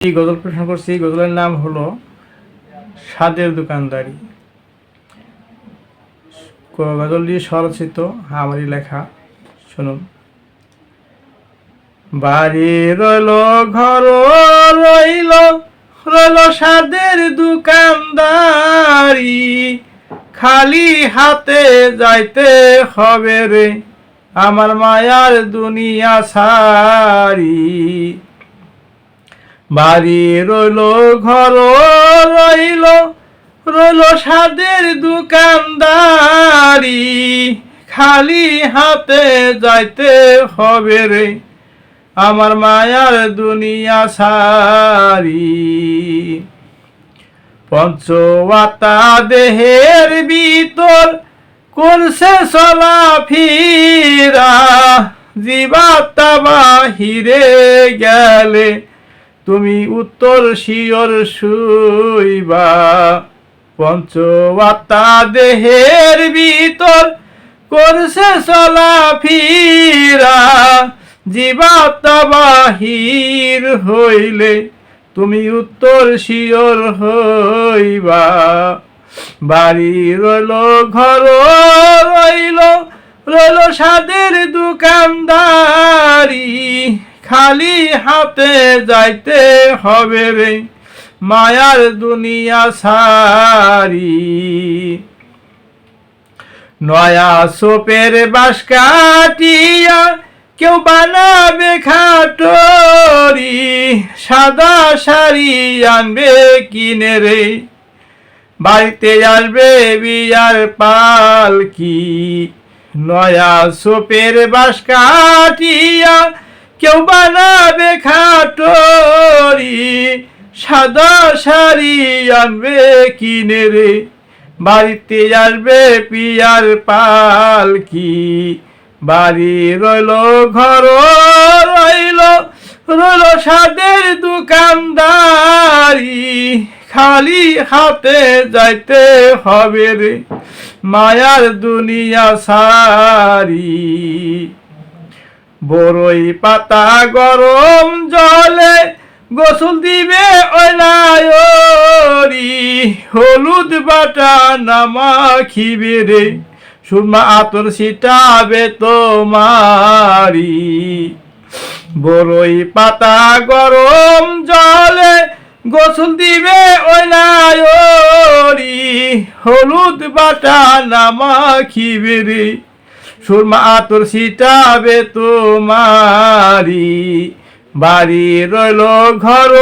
এই গজল প্রশ্ন করছি। এই গজলের নাম হলো স্বাদের দোকানদারি। গজলটি স্বরচিত, আমারই লেখা। শুনুন। বাড়ি রইল ঘর রইল রইল স্বাদের দোকানদারি, খালি হাতে যাইতে হবে রে আমার মায়ার দুনিয়া সারি। বাড়ি রইল ঘর রইল রইল স্বাদের দোকানদারি, খালি হাতে যাইতে হবে রে আমার মায়ার দুনিয়া সারি। পঞ্চওয়াতা দেহের ভিতর করছে চলাফেরা, জীবাত্মা বাহিরে গেলে তুমি উত্তর শিওর শুইবা। পঞ্চওয়াতা দেহের ভিতর করছে চলাফেরা, জীবাত্মা বাহির হইলে তুমি উত্তর শিওর হইবা। বাড়ি রইল ঘর রইল রইল স্বাদের দোকানদারি, খালি হাতে যাইতে হবে রে মায়ার দুনিয়া সারি। নয়া সোপের বাঁশ কাটিয়া কেউ বানাবে খাটরি, সাদা শাড়ি আনবে কিনে রে বাড়িতে আসবে বিয়ার পালকি। নয়া সোপের বাঁশ কাটিয়া কেউ বানাবে খাটরি, সাদা শাড়ি আনবে কিনে রে বাড়িতে আসবে পিয়ার পালকি। বাড়ি রইল ঘর রইল রইল স্বাদের দোকানদারি, খালি হাতে যাইতে হবে রে মায়ার দুনিয়া সারি। বড়ই পাতা গরম জলে গোসল দিবে ওই নায়রি, হলুদ বাটা নামাখিবে রে সুরমা আতর ছিটাবে তোমারি। বড়ই পাতা গরম জলে গোসল দিবে ওই নায়রি, হলুদ বাটা নামাখিবে রে সুরমা আতর ছিটাবে তোমারি। বাড়ি রইল ঘর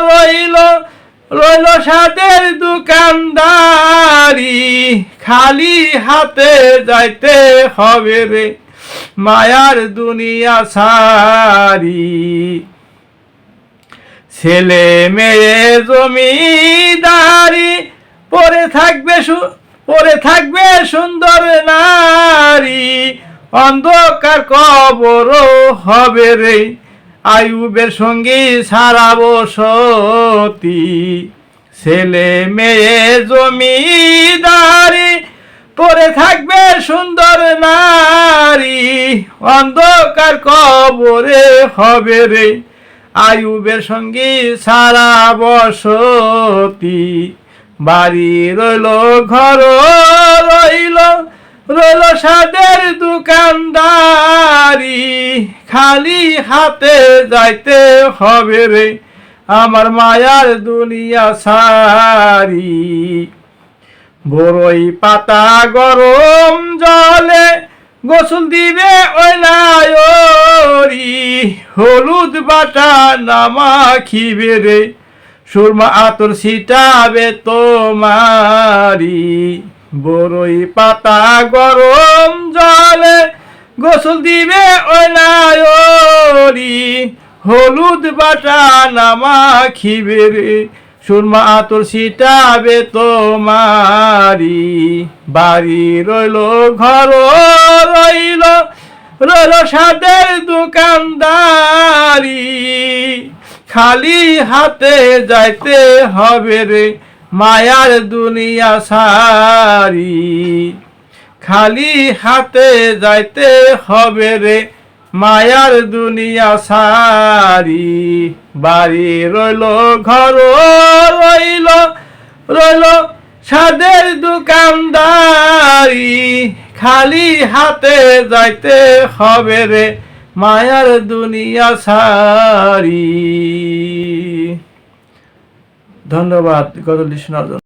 রইল রইল স্বাদের দোকানদারি, খালি হাতে যাইতে হবে রে মায়ার দুনিয়া সারি। ছেলে মেয়ে জমিদারি পরে থাকবে সুন্দর নারী, অন্ধকার কবর হবে রে আয়ুবের সঙ্গী সারা বসতি। ছেলে মেয়ে জমিদারি পরে থাকবে সুন্দর নারী, অন্ধকার কবরে হবে রে আয়ুবের সঙ্গী সারা বসতি। বাড়ি রইল ঘর রইল রইল স্বাদের দোকানদারি, খালি হাতে যাইতে হবে রে আমার মায়ার দুনিয়া সারি। বড়ই পাতা গরম জলে গোসল দিবে ওই নায়রি, হলুদ বাটা নামাখিবে রে সুরমা আতর ছিটাবে তোমারি। বড়ই পাতা গরম জলে গোসল দিবে ওই নায়রি, হলুদ বাটা নামাখিবে রে সুরমা আতর ছিটাবে তোমারি। বাড়ি রইল ঘর রইল রইল স্বাদের দোকানদারি, খালি হাতে যাইতে হবে রে মায়ার দুনিয়া সারি। খালি হাতে যাইতে হবে রে মায়ার দুনিয়া সারি, বাড়ি রইল ঘর রইল, রইল সাদের দোকানদারি, খালি হাতে যাইতে হবে রে মায়ার দুনিয়া সারি। ধন্যবাদ গজলটি শোনার জন্য।